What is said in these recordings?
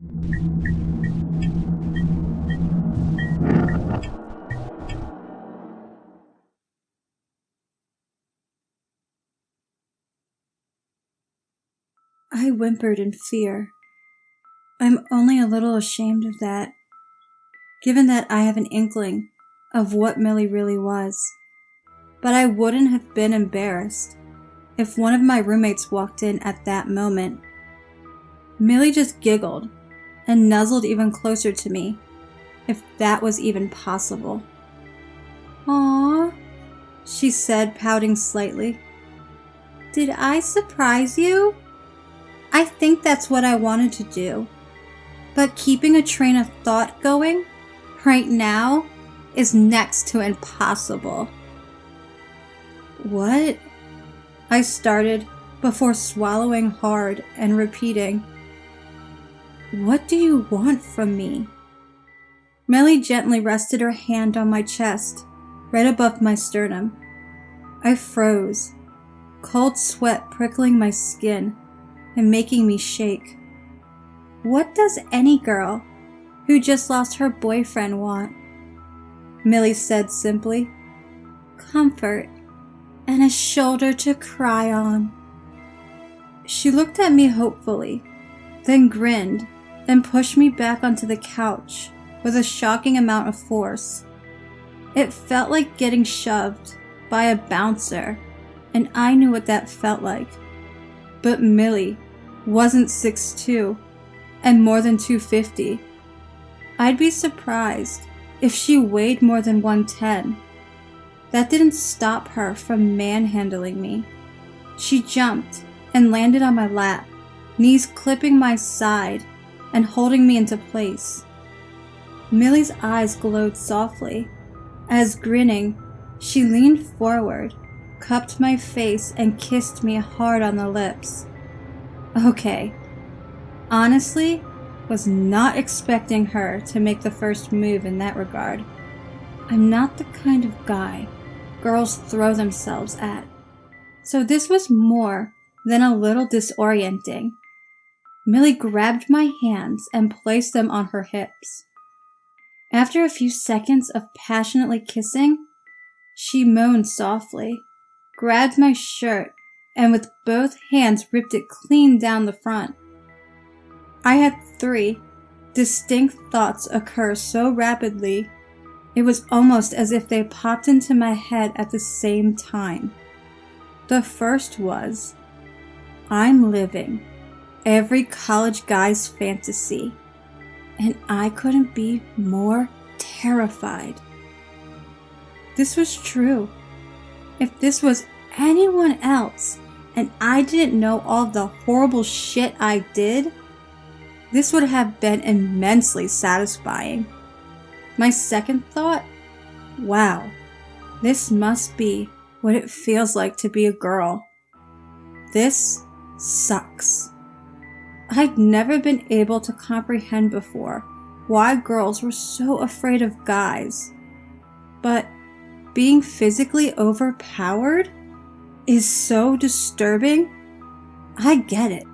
I whimpered in fear. I'm only a little ashamed of that, given that I have an inkling of what Millie really was. But I wouldn't have been embarrassed if one of my roommates walked in at that moment. Millie just giggled and nuzzled even closer to me, if that was even possible. "Aww," she said, pouting slightly. "Did I surprise you? I think that's what I wanted to do. But keeping a train of thought going right now is next to impossible." "What?" I started before swallowing hard and repeating, "What do you want from me?" Millie gently rested her hand on my chest, right above my sternum. I froze, cold sweat prickling my skin and making me shake. What does any girl who just lost her boyfriend want? Millie said simply. "Comfort and a shoulder to cry on." She looked at me hopefully, then grinned and pushed me back onto the couch with a shocking amount of force. It felt like getting shoved by a bouncer, and I knew what that felt like. But Millie wasn't 6'2" and more than 250. I'd be surprised if she weighed more than 110. That didn't stop her from manhandling me. She jumped and landed on my lap, knees clipping my side and holding me into place. Millie's eyes glowed softly as, grinning, she leaned forward, cupped my face and kissed me hard on the lips. Okay, honestly, was not expecting her to make the first move in that regard. I'm not the kind of guy girls throw themselves at, so this was more than a little disorienting. Millie grabbed my hands and placed them on her hips. After a few seconds of passionately kissing, she moaned softly, grabbed my shirt, and with both hands ripped it clean down the front. I had 3 distinct thoughts occur so rapidly, it was almost as if they popped into my head at the same time. The first was, I'm living every college guy's fantasy, and I couldn't be more terrified. This was true. If this was anyone else, and I didn't know all the horrible shit I did, this would have been immensely satisfying. My second thought, wow, this must be what it feels like to be a girl. This sucks. I'd never been able to comprehend before why girls were so afraid of guys. But being physically overpowered is so disturbing. I get it.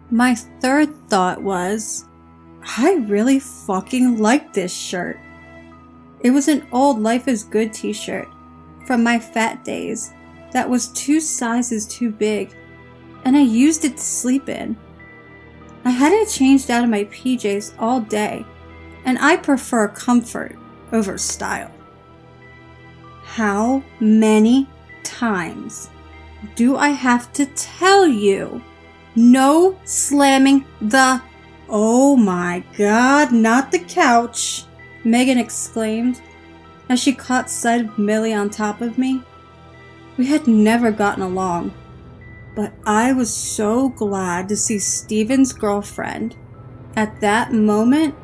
My third thought was, I really fucking like this shirt. It was an old Life is Good t-shirt from my fat days that was 2 sizes too big, and I used it to sleep in. I hadn't changed out of my PJs all day, and I prefer comfort over style. How many times do I have to tell you? No slamming the... Oh my god, not the couch, Megan exclaimed as she caught sight of Millie on top of me. We had never gotten along, but I was so glad to see Steven's girlfriend. At that moment,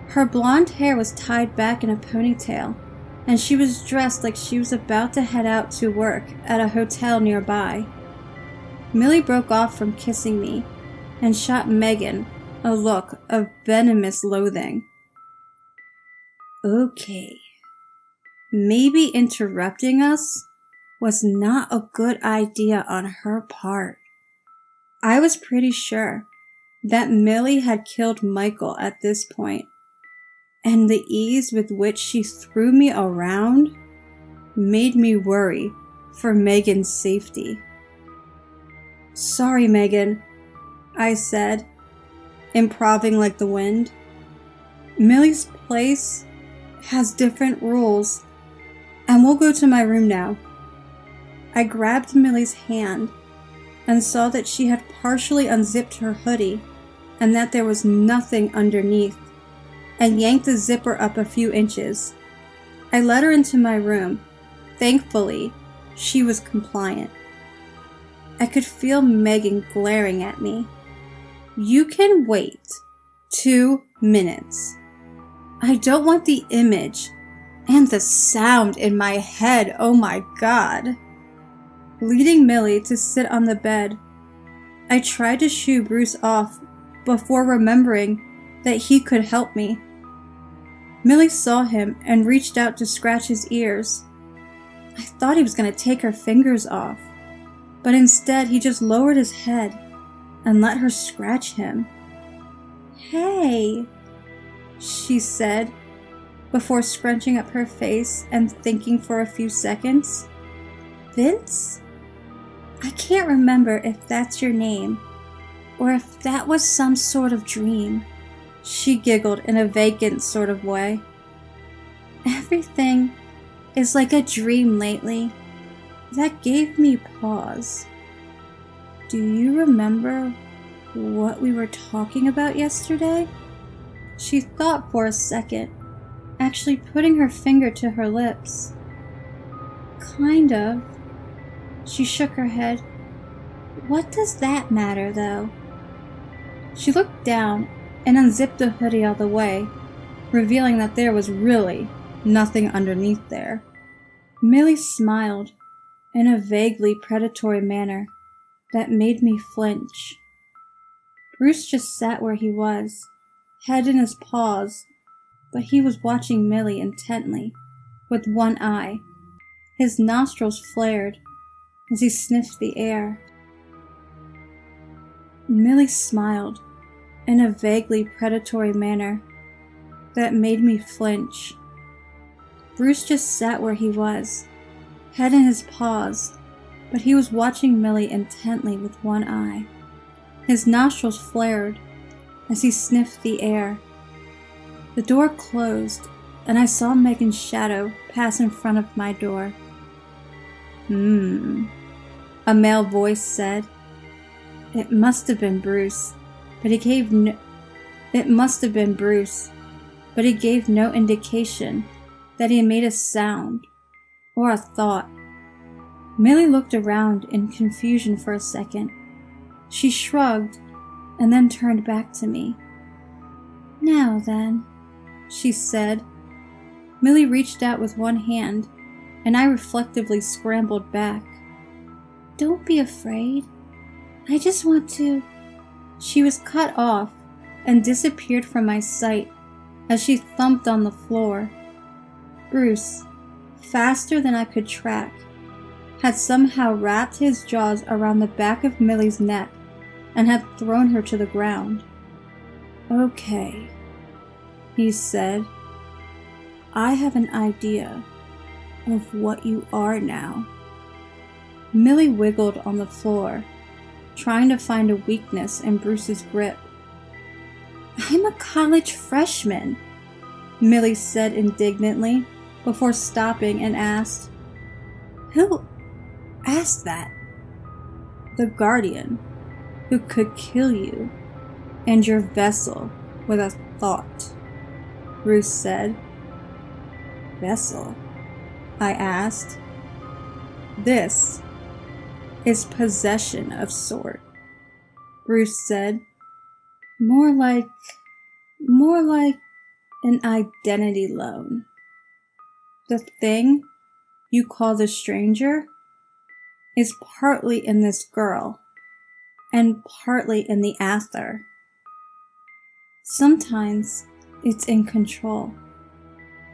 her blonde hair was tied back in a ponytail, and she was dressed like she was about to head out to work at a hotel nearby. Millie broke off from kissing me and shot Megan a look of venomous loathing. Okay, maybe interrupting us was not a good idea on her part. I was pretty sure that Millie had killed Michael at this point, and the ease with which she threw me around made me worry for Megan's safety. "Sorry, Megan," I said, improving like the wind. "Millie's place has different rules, and we'll go to my room now." I grabbed Millie's hand and saw that she had partially unzipped her hoodie and that there was nothing underneath, and yanked the zipper up a few inches. I led her into my room. Thankfully, she was compliant. I could feel Megan glaring at me. "You can wait 2 minutes. I don't want the image and the sound in my head, oh my God." Leading Millie to sit on the bed, I tried to shoo Bruce off before remembering that he could help me. Millie saw him and reached out to scratch his ears. I thought he was going to take her fingers off, but instead he just lowered his head and let her scratch him. "Hey," she said, before scrunching up her face and thinking for a few seconds. "Vince? I can't remember if that's your name, or if that was some sort of dream." She giggled in a vacant sort of way. "Everything is like a dream lately." That gave me pause. "Do you remember what we were talking about yesterday?" She thought for a second, actually putting her finger to her lips. "Kind of." She shook her head. "What does that matter, though?" She looked down and unzipped the hoodie all the way, revealing that there was really nothing underneath there. Millie smiled in a vaguely predatory manner that made me flinch. Bruce just sat where he was, head in his paws, but he was watching Millie intently, with one eye. His nostrils flared as he sniffed the air. Millie smiled in a vaguely predatory manner that made me flinch. Bruce just sat where he was, head in his paws, but he was watching Millie intently with one eye. His nostrils flared as he sniffed the air. The door closed, and I saw Megan's shadow pass in front of my door. A male voice said. It must have been Bruce, but he gave no indication that he made a sound or a thought. Millie looked around in confusion for a second. She shrugged and then turned back to me. "Now then," she said. Millie reached out with one hand, and I reflectively scrambled back. "Don't be afraid. I just want to..." She was cut off and disappeared from my sight as she thumped on the floor. Bruce, faster than I could track, had somehow wrapped his jaws around the back of Millie's neck and had thrown her to the ground. "Okay," he said. "I have an idea of what you are now." Millie wiggled on the floor, trying to find a weakness in Bruce's grip. "I'm a college freshman," Millie said indignantly, before stopping and asked, "Who asked that?" "The guardian, who could kill you and your vessel with a thought," Bruce said. "Vessel?" I asked. "This is possession of sort," Bruce said. More like an identity loan. The thing you call the stranger is partly in this girl and partly in the Aether. Sometimes it's in control,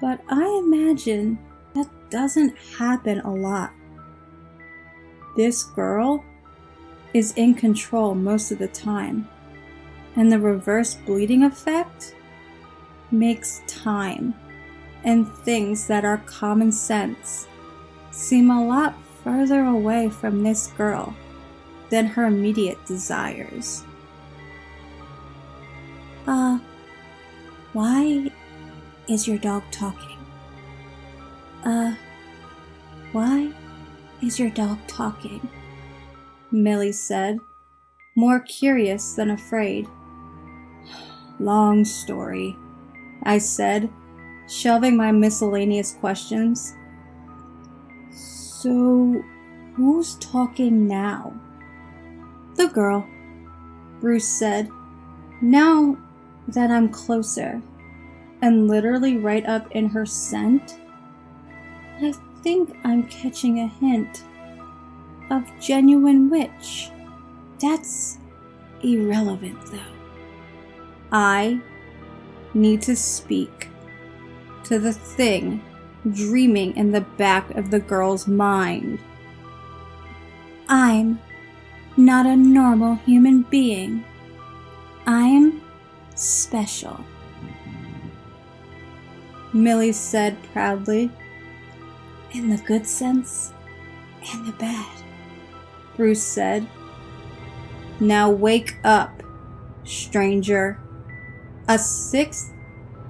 but I imagine that doesn't happen a lot. This girl is in control most of the time, and the reverse bleeding effect makes time and things that are common sense seem a lot further away from this girl than her immediate desires. Why is your dog talking? Why is your dog talking? Millie said, more curious than afraid. Long story, I said, shelving my miscellaneous questions. So, who's talking now? The girl, Bruce said, now that I'm closer and literally right up in her scent. I think I'm catching a hint of genuine witch. That's irrelevant, though. I need to speak to the thing dreaming in the back of the girl's mind. I'm not a normal human being. I'm special, Millie said proudly. In the good sense and the bad, Bruce said. Now wake up, stranger. A 6th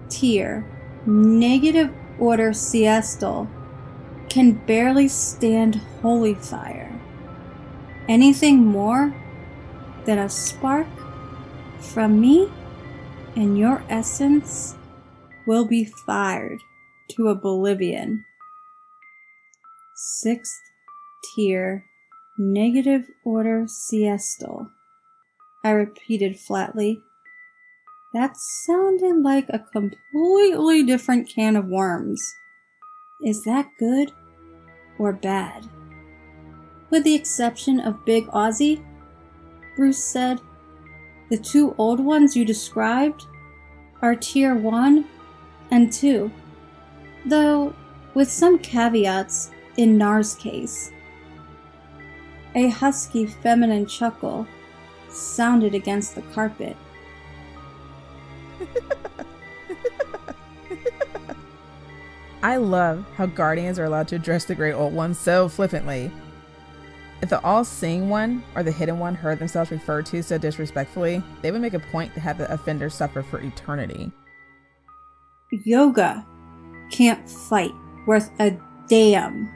tier, negative order Celestial can barely stand holy fire. Anything more than a spark from me and your essence will be fired to oblivion. 6th tier, negative order Celestial, I repeated flatly. That sounded like a completely different can of worms. Is that good or bad? With the exception of Big Ozzy, Bruce said, the 2 old ones you described are tier 1 and 2, though with some caveats in Nar's case. A husky feminine chuckle sounded against the carpet. I love how Guardians are allowed to address the Great Old Ones so flippantly. If the all-seeing one or the hidden one heard themselves referred to so disrespectfully, they would make a point to have the offender suffer for eternity. Yoga can't fight worth a damn,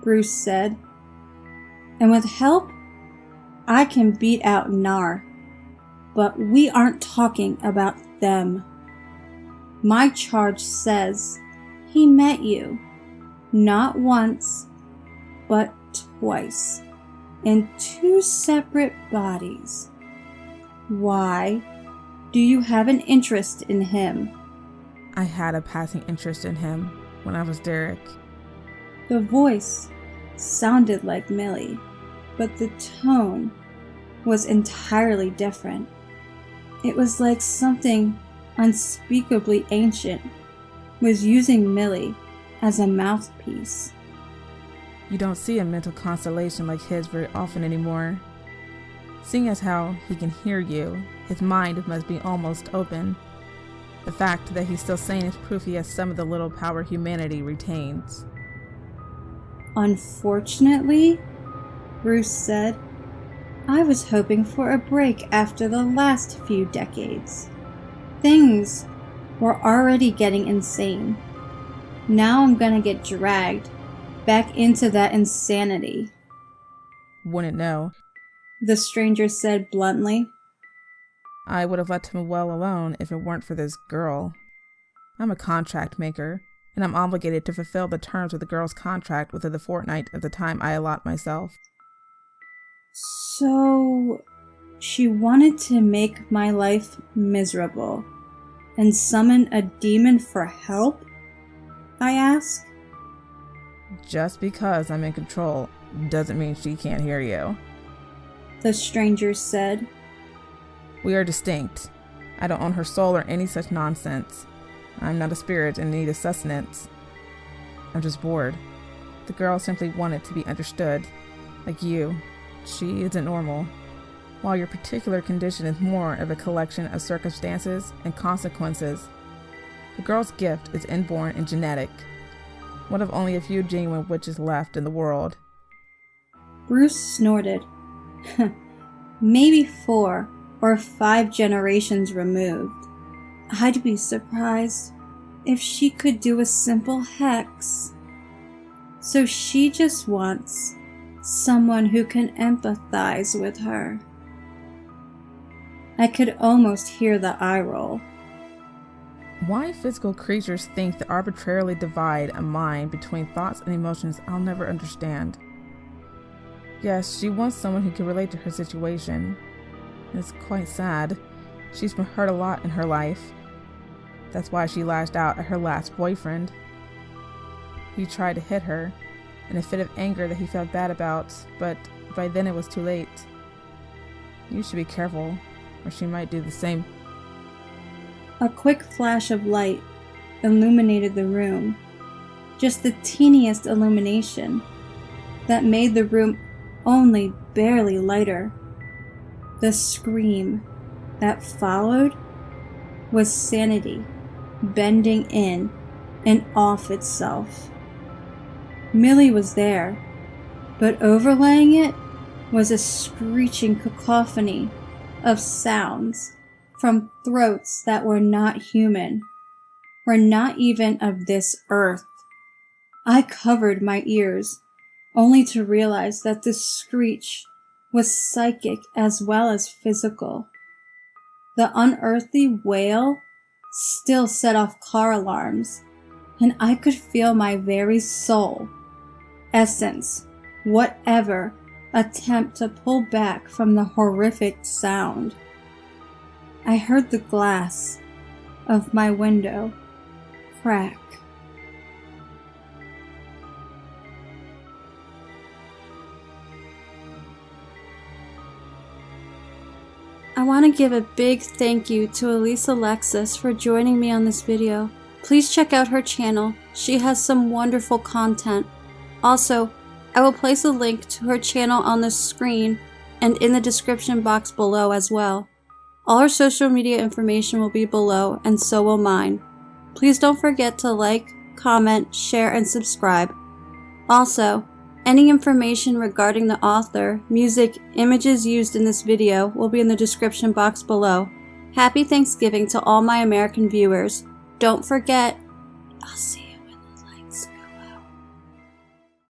Bruce said. And with help, I can beat out Nar. But we aren't talking about them. My charge says he met you, not once, but twice, in 2 separate bodies. Why do you have an interest in him? I had a passing interest in him when I was Derek. The voice sounded like Millie, but the tone was entirely different. It was like something unspeakably ancient was using Millie as a mouthpiece. You don't see a mental constellation like his very often anymore. Seeing as how he can hear you, his mind must be almost open. The fact that he's still sane is proof he has some of the little power humanity retains. Unfortunately, Bruce said, I was hoping for a break after the last few decades. Things were already getting insane. Now I'm gonna get dragged back into that insanity. Wouldn't know, the stranger said bluntly. I would have let him well alone if it weren't for this girl. I'm a contract maker, and I'm obligated to fulfill the terms of the girl's contract within the fortnight of the time I allot myself. So, she wanted to make my life miserable and summon a demon for help? I asked. Just because I'm in control doesn't mean she can't hear you, the stranger said. We are distinct. I don't own her soul or any such nonsense. I'm not a spirit in need of sustenance. I'm just bored. The girl simply wanted to be understood. Like you, she isn't normal. while your particular condition is more of a collection of circumstances and consequences. The girl's gift is inborn and genetic, one of only a few genuine witches left in the world. Bruce snorted. Maybe 4 or 5 generations removed. I'd be surprised if she could do a simple hex. So she just wants someone who can empathize with her. I could almost hear the eye roll. Why physical creatures think to arbitrarily divide a mind between thoughts and emotions, I'll never understand. Yes, she wants someone who can relate to her situation. It's quite sad. She's been hurt a lot in her life. That's why she lashed out at her last boyfriend. He tried to hit her, in a fit of anger that he felt bad about, but by then it was too late. You should be careful, or she might do the same. A quick flash of light illuminated the room. Just the teeniest illumination that made the room only barely lighter. The scream that followed was sanity bending in and off itself. Millie was there, but overlaying it was a screeching cacophony of sounds from throats that were not human, were not even of this earth. I covered my ears, only to realize that the screech was psychic as well as physical. The unearthly wail still set off car alarms, and I could feel my very soul, essence, whatever, attempt to pull back from the horrific sound. I heard the glass of my window crack. I want to give a big thank you to Alexis for joining me on this video. Please check out her channel. She has some wonderful content. Also, I will place a link to her channel on the screen and in the description box below as well. All her social media information will be below, and so will mine. Please don't forget to like, comment, share, and subscribe. Also, any information regarding the author, music, images used in this video will be in the description box below. Happy Thanksgiving to all my American viewers. Don't forget, I'll see you.